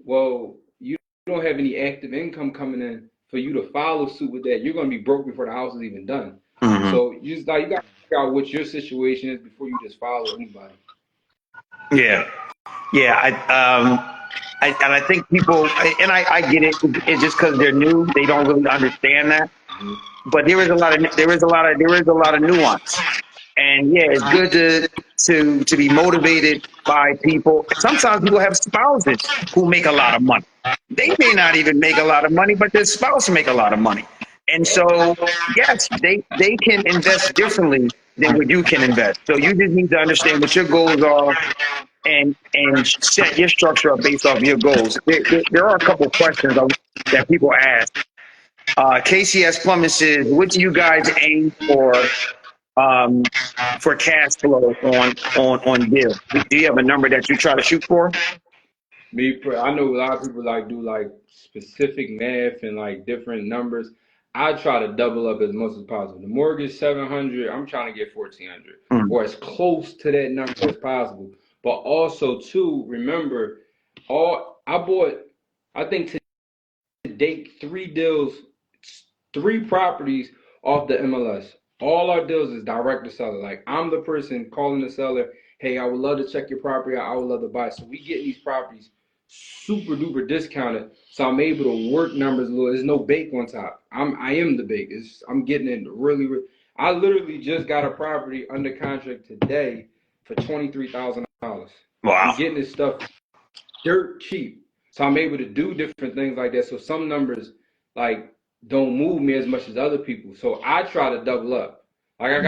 Well, you don't have any active income coming in for you to follow suit with that. You're going to be broke before the house is even done. So you got to figure out what your situation is before you just follow anybody. Yeah. I think people, and I get it. It's just because they're new, they don't really understand that. But there is a lot of nuance. And yeah, it's good to be motivated by people. Sometimes people have spouses who make a lot of money. They may not even make a lot of money, but their spouse make a lot of money. And so, yes, they can invest differently than what you can invest. So you just need to understand what your goals are and set your structure up based off your goals. There are a couple of questions that people ask. KCS Plumbing says, what do you guys aim for cash flow on deal? Do you have a number that you try to shoot for? I know a lot of people like do like specific math and like different numbers. I try to double up as much as possible. The mortgage 700, I'm trying to get 1400 or as close to that number as possible. But also too, remember, I think to date 3 properties off the MLS. All our deals is direct to seller. Like I'm the person calling the seller, hey, I would love to check your property out. I would love to buy. So we get these properties super duper discounted. So I'm able to work numbers a little. There's no bake on top. I am the bake. I'm getting it really. I literally just got a property under contract today for $23,000. Wow. I'm getting this stuff dirt cheap. So I'm able to do different things like that. So some numbers like don't move me as much as other people. So I try to double up. Like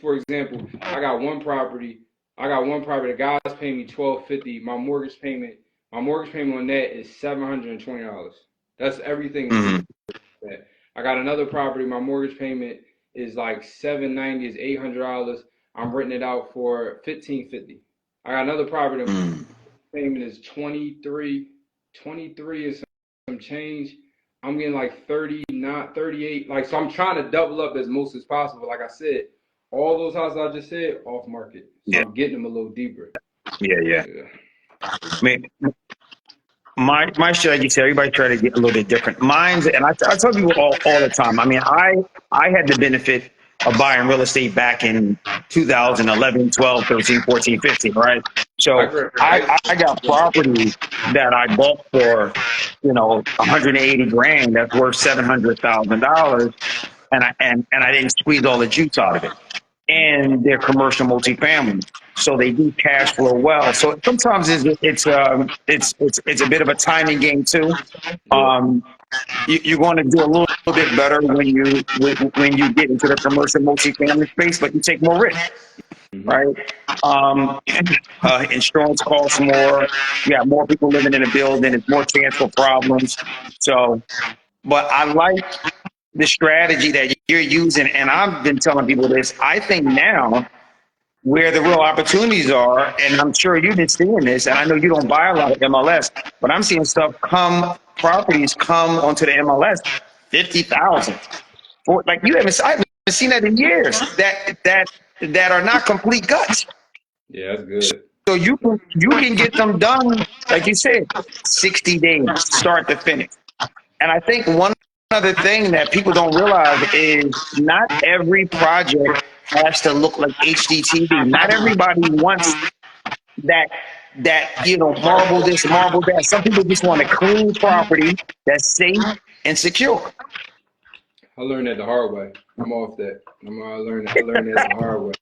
for example, I got one property. The guy's paying me $1,250. My mortgage payment on that is $720. That's everything. I got another property. My mortgage payment is like $790, is $800. I'm renting it out for $1,550. I got another property. Payment is 23 is some change. I'm getting like 30, not 38. Like, so I'm trying to double up as most as possible. Like I said, all those houses I just said, off market. So I'm getting them a little deeper. Yeah. I mean, my strategy, so everybody try to get a little bit different. Mine's, and I tell people all the time. I mean, I had the benefit of buying real estate back in 2011, 12, 13, 14, 15, right? So I got property that I bought for, 180 grand that's worth $700,000, and I didn't squeeze all the juice out of it. And they're commercial multifamily, so they do cash flow well. So sometimes it's a bit of a timing game too. You're going to do a little bit better when you get into the commercial multifamily space, but you take more risk, right? Insurance costs more. You have more people living in a building. It's more chance for problems. So, but I like the strategy that you're using, and I've been telling people this. I think now where the real opportunities are, and I'm sure you've been seeing this, and I know you don't buy a lot of MLS, but I'm seeing properties come onto the MLS, 50,000. Like I haven't seen that in years. That are not complete guts. Yeah, that's good. So you can get them done, like you said, 60 days, start to finish. And I think one other thing that people don't realize is not every project has to look like HDTV. Not everybody wants that marble this, marble that. Some people just want a clean property that's safe and secure. I learned that the hard way. I'm off that. I learned that the hard way.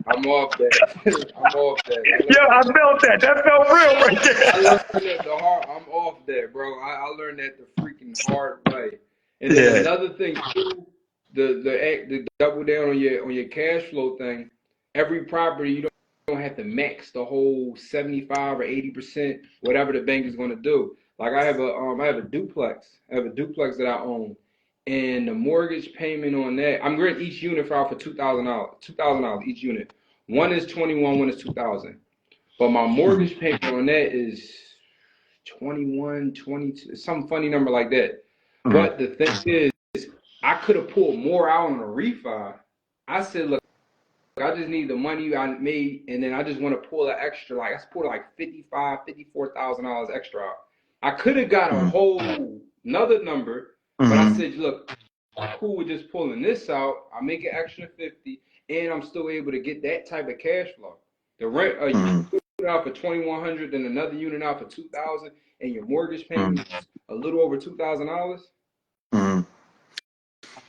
I'm off that. Yeah, I felt that. That felt real right there. I learned that I'm off that, bro. I learned that the freaking hard way. And then another thing too, the double down on your cash flow thing. Every property you don't have to max the whole 75 or 80%, whatever the bank is going to do. Like I have a duplex. I have a duplex that I own, and the mortgage payment on that, I'm renting each unit for $2,000 each unit. One is 21, one is 2,000. But my mortgage payment on that is 21, 22, some funny number like that. But the thing is, I could have pulled more out on a refi. I said, look, I just need the money I made, and then I just want to pull an extra, like I pulled like $54,000 extra out. I could have got a whole another number, but I said, look, I'm cool with just pulling this out. I make an extra 50, and I'm still able to get that type of cash flow. The rent, you put it out for $2,100, then another unit out for $2,000, and your mortgage payment is a little over $2,000.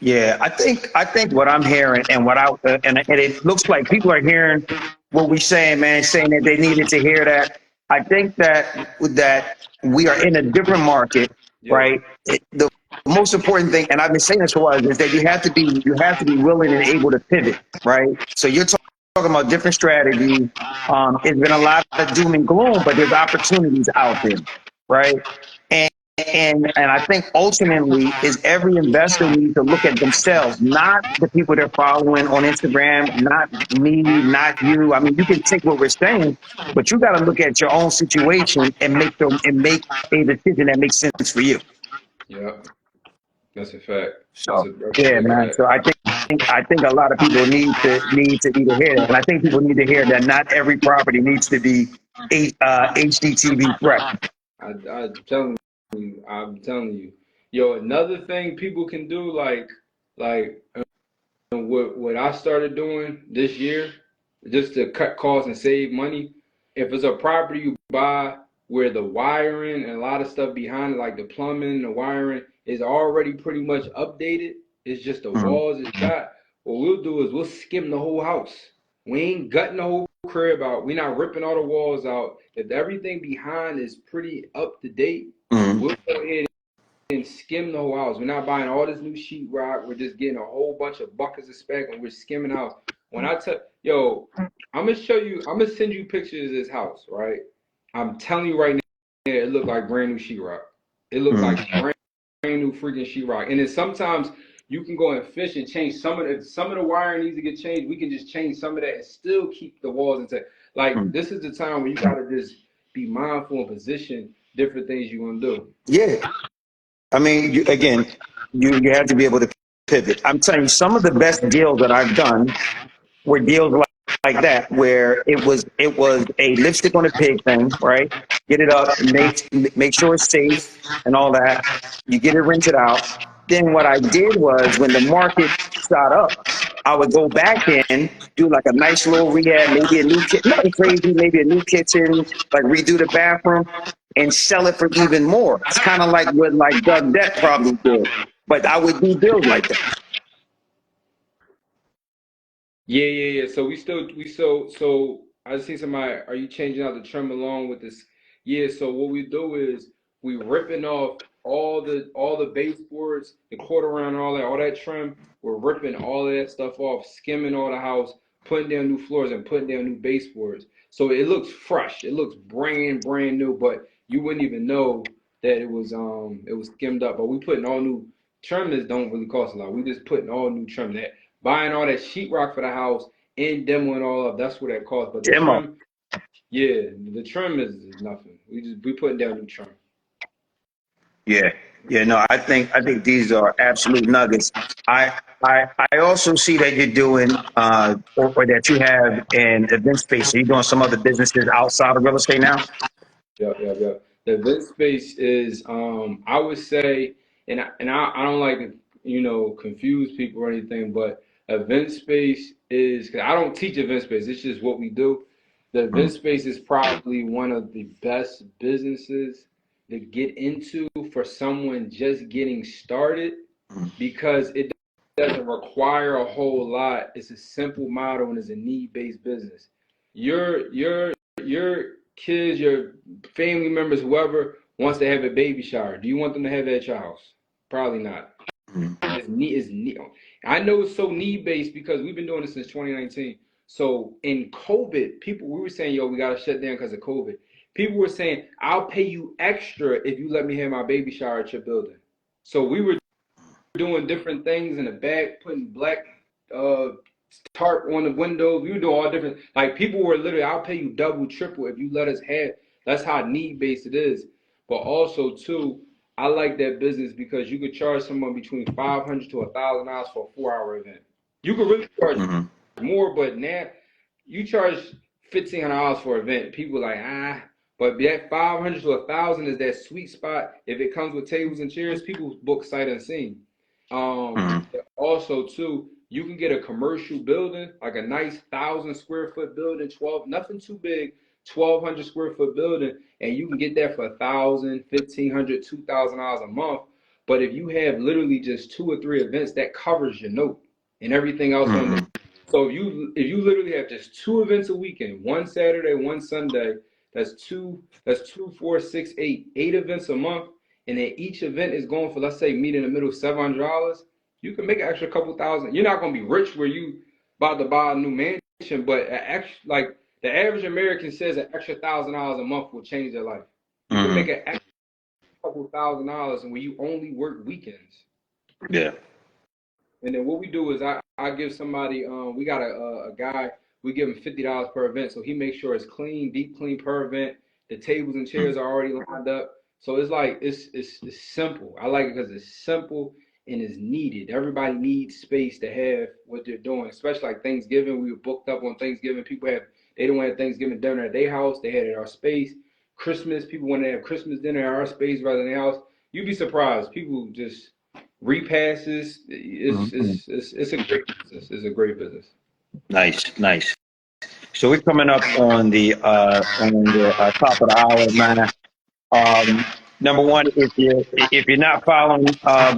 Yeah, I think what I'm hearing and and it looks like people are hearing what we're saying, man, saying that they needed to hear that. I think that we are in a different market, Yeah. right? The most important thing, and I've been saying this for a while, is that you have to be willing and able to pivot, right? So you're talking about different strategies. It's been a lot of doom and gloom, but there's opportunities out there, right? And and I think ultimately is every investor needs to look at themselves, not the people they're following on Instagram, not me, not you. I mean, you can take what we're saying, but you got to look at your own situation and make a decision that makes sense for you. Yeah. That's a fact. So That's a yeah, big man. fact. So I think a lot of people need to either hear that, and I think people need to hear that not every property needs to be HDTV threat. I'm telling you. Yo, another thing people can do, like what I started doing this year, just to cut costs and save money. If it's a property you buy where the wiring and a lot of stuff behind it, like the plumbing, the wiring, is already pretty much updated. It's just the Mhm. walls is shot. What we'll do is we'll skim the whole house. We ain't gutting the whole crib out. We're not ripping all the walls out. If everything behind is pretty up to date, Mhm. we'll go ahead and skim the whole house. We're not buying all this new sheetrock. We're just getting a whole bunch of buckets of spec and we're skimming out. When I tell yo, I'm gonna show you, I'm gonna send you pictures of this house, right? I'm telling you right now, it looked like brand new sheetrock. It looked like Mhm. brand new freaking sheetrock. And then sometimes you can go and fish and change some of the wiring needs to get changed. We can just change some of that and still keep the walls intact. Like Mhm. this is the time when you gotta just be mindful and position different things you're gonna do. Yeah. I mean, you have to be able to pivot. I'm telling you, some of the best deals that I've done were deals like that, where it was a lipstick on a pig thing, right? Get it up, make sure it's safe and all that. You get it rented out. Then what I did was when the market shot up, I would go back in, do like a nice little rehab, maybe a new kitchen, nothing crazy, maybe a new kitchen, like redo the bathroom and sell it for even more. It's kind of like what like Doug Depp probably did. But I would do deals like that. Yeah. So so I see somebody. Are you changing out the trim along with this? Yeah. So what we do is we ripping off all the baseboards, the quarter round, and all that trim. We're ripping all of that stuff off, skimming all the house, putting down new floors and putting down new baseboards. So it looks fresh. It looks brand new, but you wouldn't even know that it was skimmed up. But we putting all new trim that don't really cost a lot. We just putting all new trim that buying all that sheetrock for the house and demoing all up. That's what that costs. But the Demo. trim, yeah, the trim is nothing. We putting down new trim. Yeah, yeah, no, I think these are absolute nuggets. I also see that you're doing or that you have an event space. So you're doing some other businesses outside of real estate now. Yeah. The event space is I would say, I don't like to confuse people or anything, but event space is, 'cause I don't teach event space. It's just what we do. The event Mhm. space is probably one of the best businesses to get into for someone just getting started because it doesn't require a whole lot. It's a simple model and it's a need-based business. Your kids, your family members, whoever wants to have a baby shower, do you want them to have that at your house? Probably not. Mhm. It's need. I know it's so need based because we've been doing this since 2019. So in COVID, we were saying, yo, we got to shut down because of COVID. People were saying, I'll pay you extra if you let me have my baby shower at your building. So we were doing different things in the back, putting black uh, tarp on the windows. We were doing all different. Like people were literally, I'll pay you double, triple if you let us have. That's how need based it is. But also too, I like that business because you could charge someone between $500 to $1,000 for a 4 hour event. You could really charge Mhm. more, but now you charge $1,500 for an event. People are like but that 500 to 1,000 is that sweet spot. If it comes with tables and chairs, people book sight unseen. Mhm. Also too, you can get a commercial building, like a nice 1,000 square foot building, 12, nothing too big, 1,200 square foot building, and you can get that for 1,000, $1,500, $2,000 a month. But if you have literally just 2 or 3 events, that covers your note and everything else on there. So if you literally have just 2 events a weekend, one Saturday, one Sunday, that's 2, 4, 6, 8 events a month, and then each event is going for, let's say, meet in the middle, $700. You can make an extra couple thousand. You're not gonna be rich where you about to buy a new mansion, but like the average American says, an extra $1,000 a month will change their life. You can make an extra couple $1,000, and when you only work weekends. Yeah. And then what we do is I give somebody, we got a guy, we give him $50 per event, so he makes sure it's clean, deep clean per event. The tables and chairs are already lined up, so it's like it's simple. I like it because it's simple and it's needed. Everybody needs space to have what they're doing, especially like Thanksgiving. We were booked up on Thanksgiving. They don't have Thanksgiving dinner at their house. They had it at our space. Christmas, people want to have Christmas dinner at our space rather than their house. You'd be surprised. People just repasses. It's a great business. It's a great business. Nice. So we're coming up on the top of the hour, man. Number one, if you're not following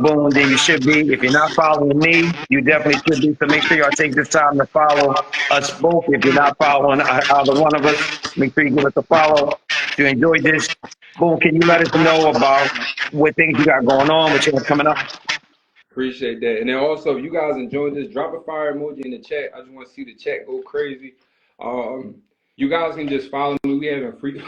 Boone, then you should be. If you're not following me, you definitely should be. So make sure y'all take this time to follow us both. If you're not following either one of us, make sure you give us a follow. If you enjoyed this, Boone, can you let us know about what things you got going on, what you have coming up? Appreciate that. And then also, if you guys enjoyed this, drop a fire emoji in the chat. I just want to see the chat go crazy. You guys can just follow me. We having free.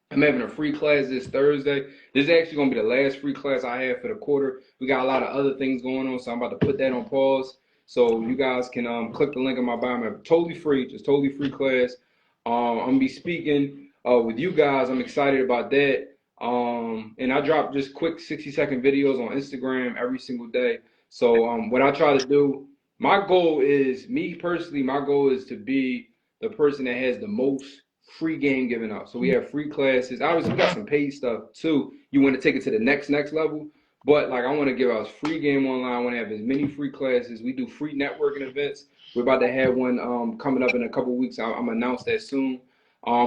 I'm having a free class this Thursday. This is actually going to be the last free class I have for the quarter. We got a lot of other things going on, so I'm about to put that on pause. So you guys can click the link in my bio. I'm totally free, just totally free class. I'm going to be speaking with you guys. I'm excited about that. And I drop just quick 60-second videos on Instagram every single day. So what I try to do, my goal is, me personally, my goal is to be the person that has the most free game given out. So we have free classes. Obviously, we got some paid stuff too. You want to take it to the next level. But like, I want to give out free game online. I want to have as many free classes. We do free networking events. We're about to have one coming up in a couple of weeks. I'm gonna announce that soon.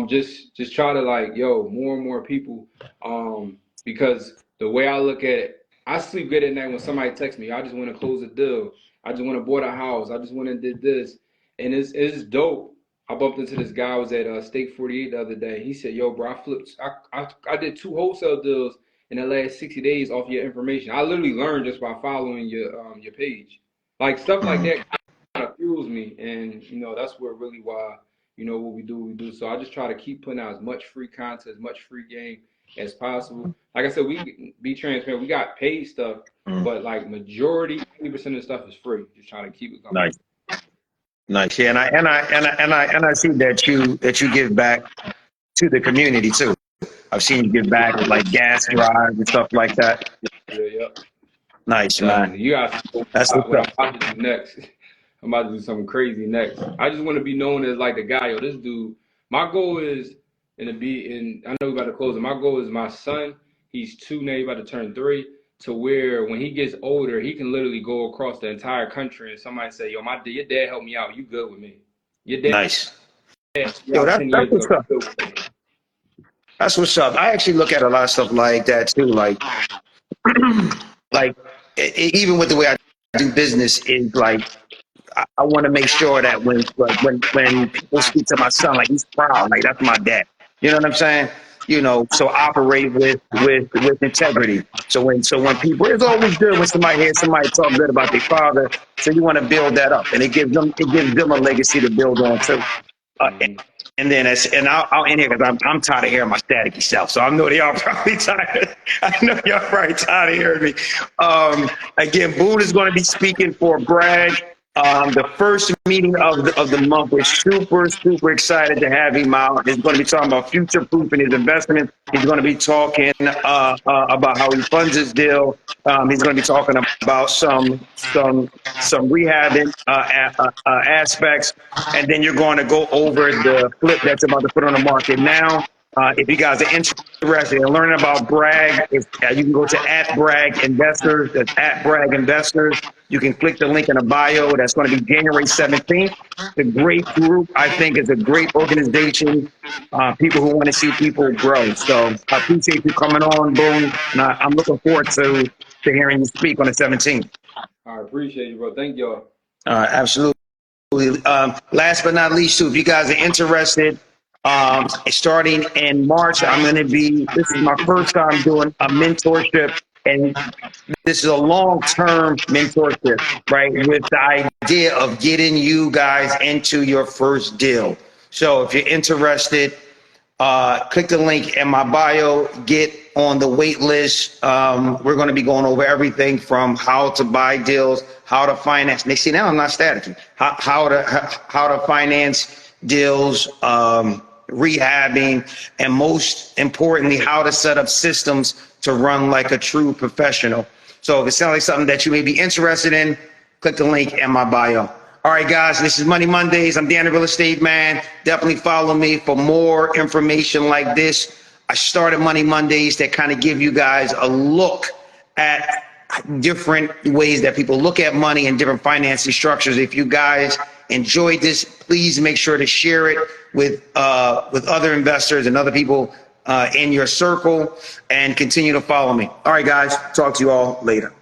Just try to, like, more and more people, because the way I look at it, I sleep good at night when somebody texts me. I just want to close a deal. I just want to bought a house. I just went and did this, and it's dope. I bumped into this guy. I was at Steak 48 the other day. He said, "Yo, bro, I did 2 wholesale deals in the last 60 days off your information. I literally learned just by following your page." Like, stuff like that kind of fuels me, and that's where really why what we do. So I just try to keep putting out as much free content, as much free game as possible. Like I said, we be transparent. We got paid stuff, but like majority, 80% of the stuff is free. Just trying to keep it going. Nice. Yeah, and I see that you give back to the community too. I've seen you give back with like gas drives and stuff like that. Yeah. Nice, man. You guys, That's what I'm about to do next. I'm about to do something crazy next. I just want to be known as like the guy. This dude. My goal is, I know we're about to close it. My goal is my son. He's 2 now. He's about to turn 3. To where when he gets older, he can literally go across the entire country and somebody say, "Yo, your dad helped me out. You good with me?" Your dad. Nice. Yo, that's what's up. That's what's up. I actually look at a lot of stuff like that too. Like even with the way I do business, is like, I want to make sure that when people speak to my son, like, he's proud, like, that's my dad. You know what I'm saying? So operate with integrity. So when people, it's always good when somebody hears somebody talk good about their father. So you want to build that up, and it gives them a legacy to build on too. And then I'll end here because I'm tired of hearing my staticky self. So I know y'all probably tired. I know y'all probably tired of hearing me. Again, Boone is going to be speaking for Bragg. The first meeting of the month. We're super excited to have him out. He's going to be talking about future-proofing his investments. He's going to be talking about how he funds his deal. He's going to be talking about some rehabbing aspects, and then you're going to go over the flip that's about to put on the market now. If you guys are interested in learning about Bragg, you can go to @BraggInvestors. That's @BraggInvestors. You can click the link in the bio. That's going to be January 17th. It's a great group. I think it's a great organization. People who want to see people grow. So I appreciate you coming on, Boone. And I'm looking forward to hearing you speak on the 17th. I appreciate you, bro. Thank y'all. Absolutely. Last but not least, too, if you guys are interested, starting in March, this is my first time doing a mentorship, and this is a long-term mentorship, right? With the idea of getting you guys into your first deal. So if you're interested, click the link in my bio, get on the wait list. We're going to be going over everything from how to buy deals, how to finance. They see now I'm not staticky. How to finance deals, rehabbing, and most importantly, how to set up systems to run like a true professional. So if it sounds like something that you may be interested in, click the link in my bio. All right, guys, this is Money Mondays. I'm Dan, the Real Estate Man. Definitely follow me for more information like this. I started Money Mondays that kind of give you guys a look at different ways that people look at money and different financing structures. If you guys enjoyed this, please make sure to share it with other investors and other people in your circle, and continue to follow me. All right, guys, talk to you all later.